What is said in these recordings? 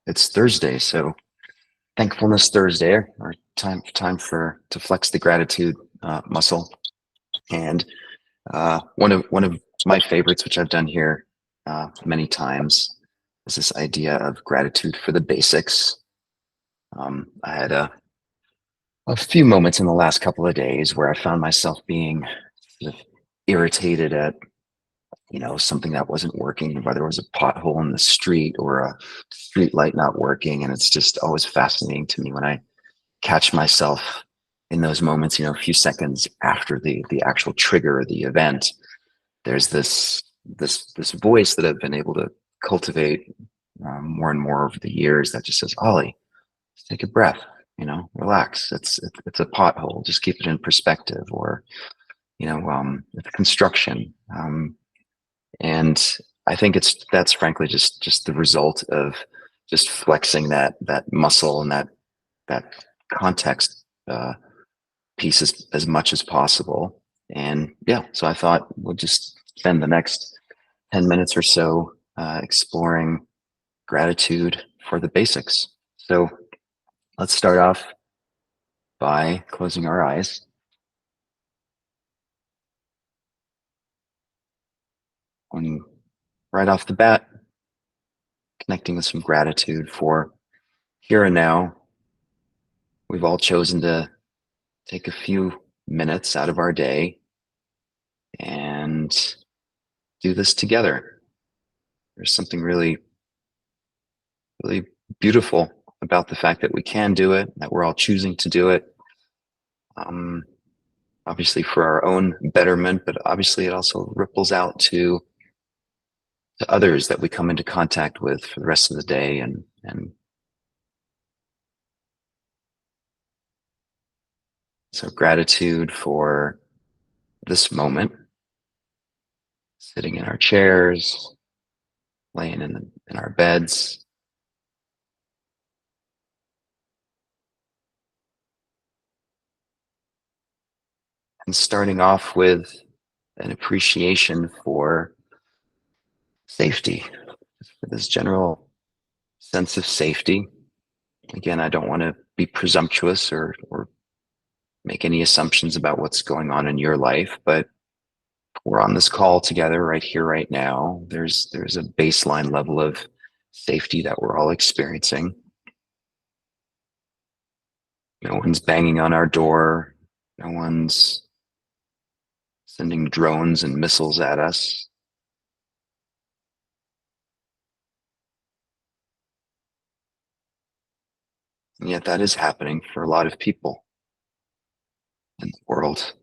It's Thursday, so Thankfulness Thursday, or time for to flex the gratitude muscle. And one of my favorites, which I've done here many times, is this idea of gratitude for the basics. I had a few moments in the last couple of days where I found myself being sort of irritated at something that wasn't working, whether it was a pothole in the street or a street light not working. And it's just always fascinating to me when I catch myself in those moments, a few seconds after the actual trigger of the event. There's this voice that I've been able to cultivate more and more over the years that just says, Ollie, just take a breath, relax. It's a pothole. Just keep it in perspective. Or it's construction. And I think that's frankly just the result of just flexing that muscle and that context piece as much as possible. And yeah, so I thought we'll just spend the next 10 minutes or so exploring gratitude for the basics. So let's start off by closing our eyes. And right off the bat, connecting with some gratitude for here and now. We've all chosen to take a few minutes out of our day and do this together. There's something really beautiful about the fact that we can do it, that we're all choosing to do it. Um, Obviously for our own betterment, but obviously it also ripples out to others that we come into contact with for the rest of the day. And so gratitude for this moment, sitting in our chairs, laying in our beds, and starting off with an appreciation for safety, for this general sense of safety. Again, I don't want to be presumptuous or make any assumptions about what's going on in your life, but we're on this call together right here, right now. There's a baseline level of safety that we're all experiencing. No one's banging on our door. No one's sending drones and missiles at us. And yet that is happening for a lot of people in the world.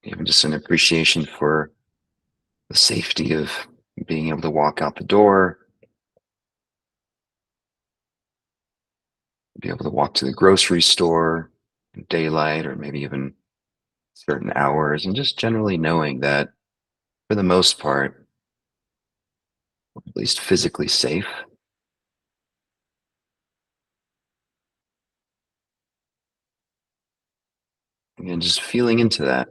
Even just an appreciation for the safety of being able to walk out the door, be able to walk to the grocery store in daylight or maybe even certain hours, and just generally knowing that for the most part, at least physically safe. And just feeling into that,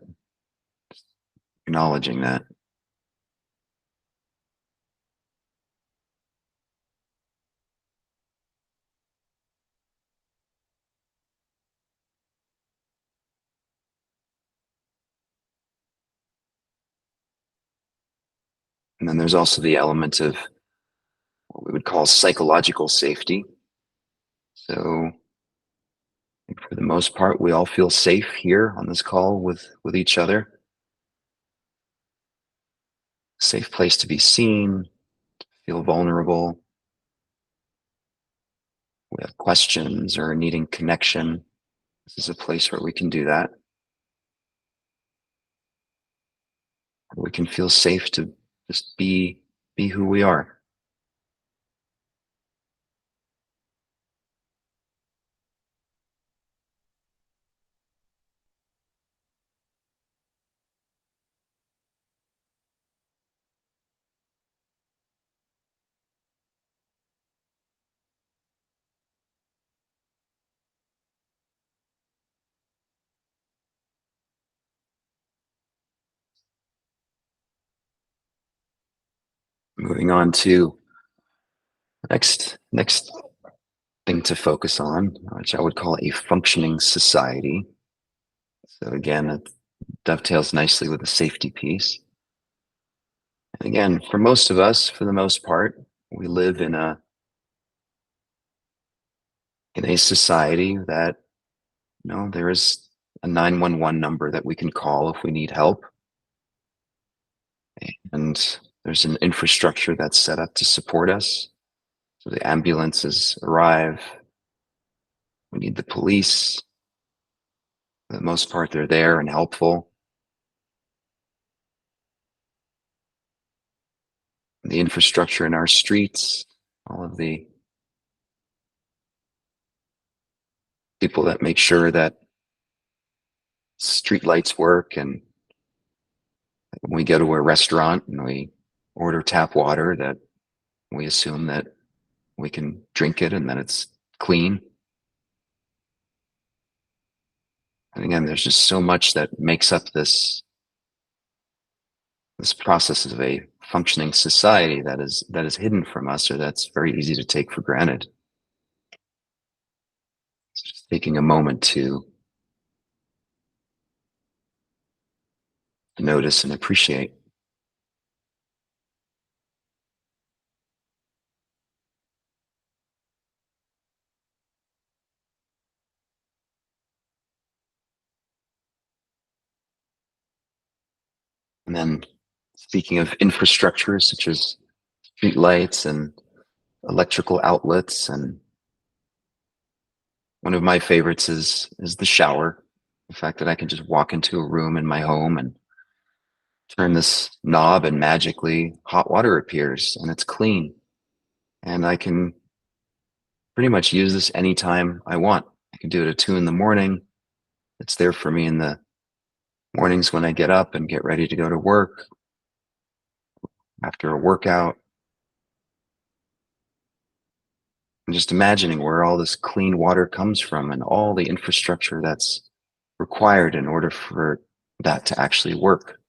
acknowledging that. And then there's also the element of what we would call psychological safety. So I think for the most part, we all feel safe here on this call with each other. Safe place to be seen, feel vulnerable. We have questions or needing connection. This is a place where we can do that. We can feel safe to just be who we are. Moving on to next thing to focus on, which I would call a functioning society. So again, it dovetails nicely with the safety piece. And again, for most of us, for the most part, we live in a society that, there is a 911 number that we can call if we need help. And there's an infrastructure that's set up to support us. So the ambulances arrive. We need the police. For the most part, they're there and helpful. The infrastructure in our streets, all of the people that make sure that street lights work, and when we go to a restaurant and we order tap water, that we assume that we can drink it and that it's clean. And again, there's just so much that makes up this process of a functioning society that is hidden from us, or that's very easy to take for granted. It's just taking a moment to notice and appreciate. And then, speaking of infrastructure such as street lights and electrical outlets, and one of my favorites is the shower. The fact that I can just walk into a room in my home and turn this knob and magically hot water appears and it's clean. And I can pretty much use this anytime I want. I can do it at 2 in the morning. It's there for me in the mornings when I get up and get ready to go to work, after a workout. And just imagining where all this clean water comes from and all the infrastructure that's required in order for that to actually work.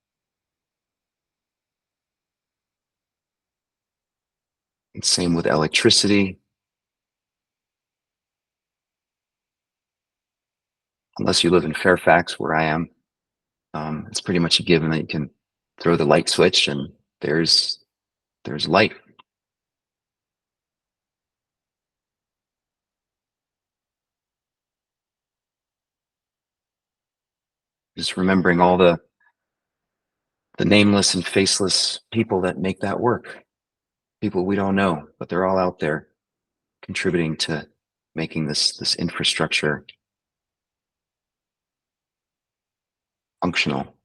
And same with electricity. Unless you live in Fairfax, where I am, it's pretty much a given that you can throw the light switch and there's light. Just remembering all the nameless and faceless people that make that work. People we don't know, but they're all out there contributing to making this infrastructure functional.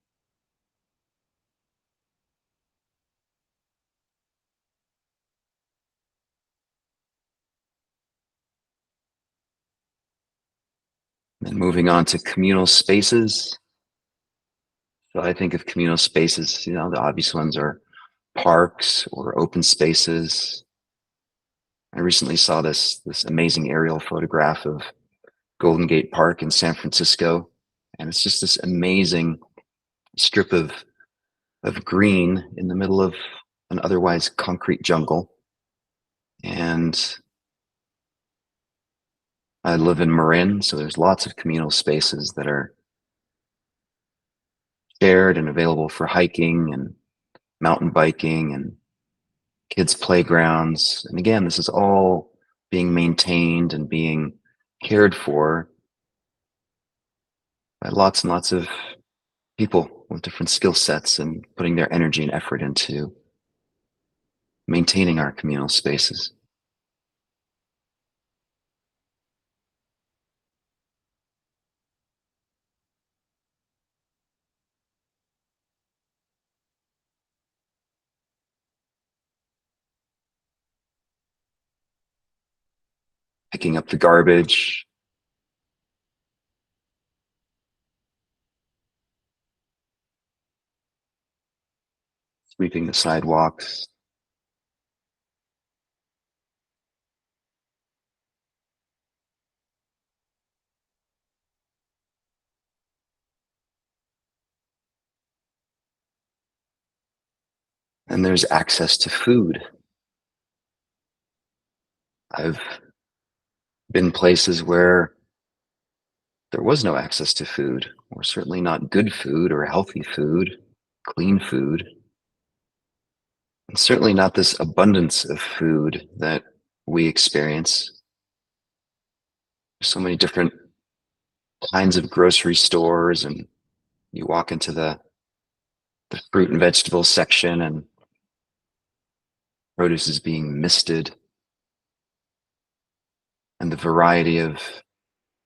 And moving on to communal spaces. So I think of communal spaces, the obvious ones are parks or open spaces. I recently saw this amazing aerial photograph of Golden Gate Park in San Francisco, and it's just this amazing strip of green in the middle of an otherwise concrete jungle. And I live in Marin, so there's lots of communal spaces that are shared and available for hiking and mountain biking and kids' playgrounds. And again, this is all being maintained and being cared for by lots and lots of people with different skill sets and putting their energy and effort into maintaining our communal spaces. Picking up the garbage, sweeping the sidewalks. And there's access to food. I've been places where there was no access to food, or certainly not good food or healthy food, clean food, and certainly not this abundance of food that we experience. So many different kinds of grocery stores, and you walk into the fruit and vegetable section, and produce is being misted, and the variety of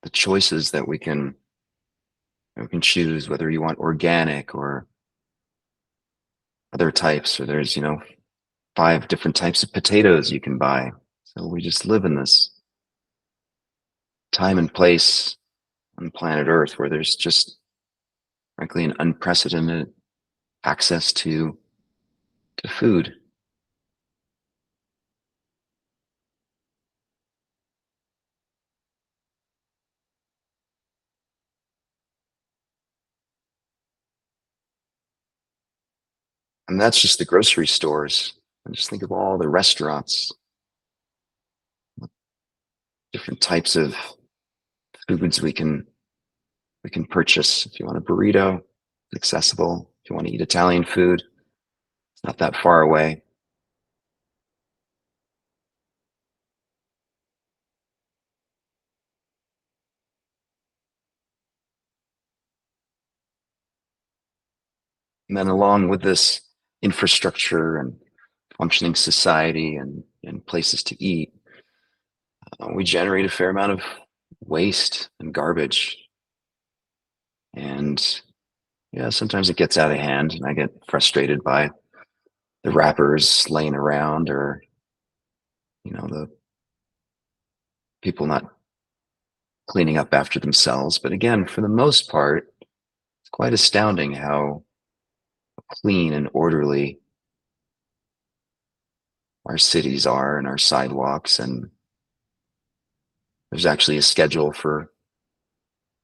the choices that we can choose, whether you want organic or other types, or there's 5 different types of potatoes you can buy. So we just live in this time and place on planet Earth where there's just frankly an unprecedented access to food. And that's just the grocery stores. And just think of all the restaurants, different types of foods we can purchase. If you want a burrito, it's accessible. If you want to eat Italian food, it's not that far away. And then along with this infrastructure and functioning society and places to eat, we generate a fair amount of waste and garbage. And yeah, sometimes it gets out of hand, and I get frustrated by the wrappers laying around, or the people not cleaning up after themselves. But again, for the most part, it's quite astounding how clean and orderly our cities are and our sidewalks. And there's actually a schedule for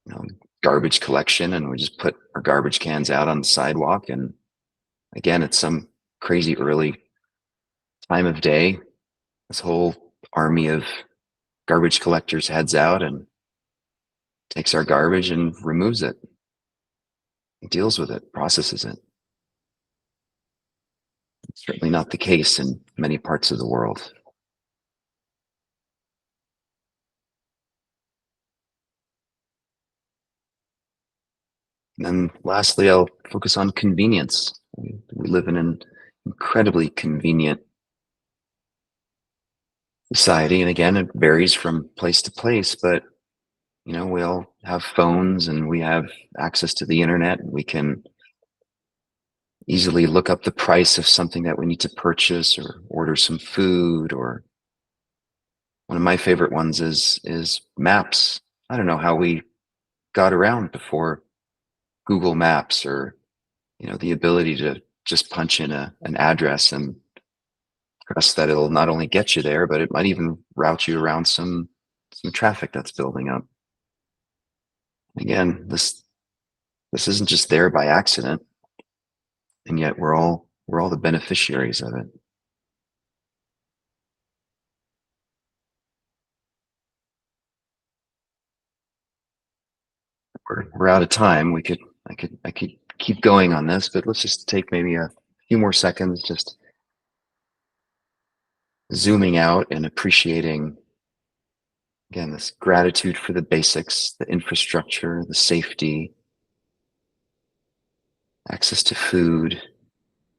you know garbage collection, and we just put our garbage cans out on the sidewalk. And again, it's some crazy early time of day. This whole army of garbage collectors heads out and takes our garbage and removes it, deals with it, processes it. It's certainly not the case in many parts of the world. And then lastly, I'll focus on convenience. We live in an incredibly convenient society. And again, it varies from place to place, but we all have phones and we have access to the internet, and we can easily look up the price of something that we need to purchase or order some food. Or one of my favorite ones is maps. I don't know how we got around before Google Maps, or the ability to just punch in an address and trust that it'll not only get you there, but it might even route you around some traffic that's building up. Again, this isn't just there by accident, and yet we're all the beneficiaries of it. We're out of time. I could keep going on this, but let's just take maybe a few more seconds, just zooming out and appreciating again this gratitude for the basics, the infrastructure, the safety, access to food,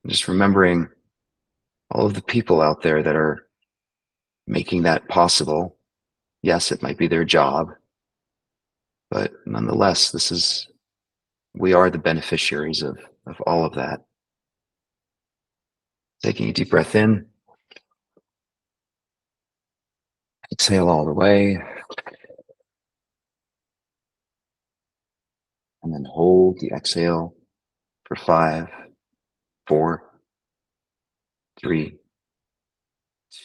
and just remembering all of the people out there that are making that possible. Yes, it might be their job, but nonetheless, we are the beneficiaries of all of that. Taking a deep breath in, exhale all the way, and then hold the exhale for 5, 4, 3,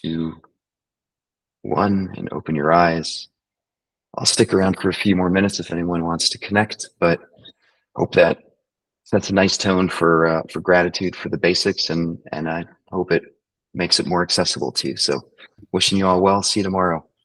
2, 1, and open your eyes. I'll stick around for a few more minutes if anyone wants to connect, but hope that That's a nice tone for gratitude for the basics, and I hope it makes it more accessible to you. So wishing you all well. See you tomorrow.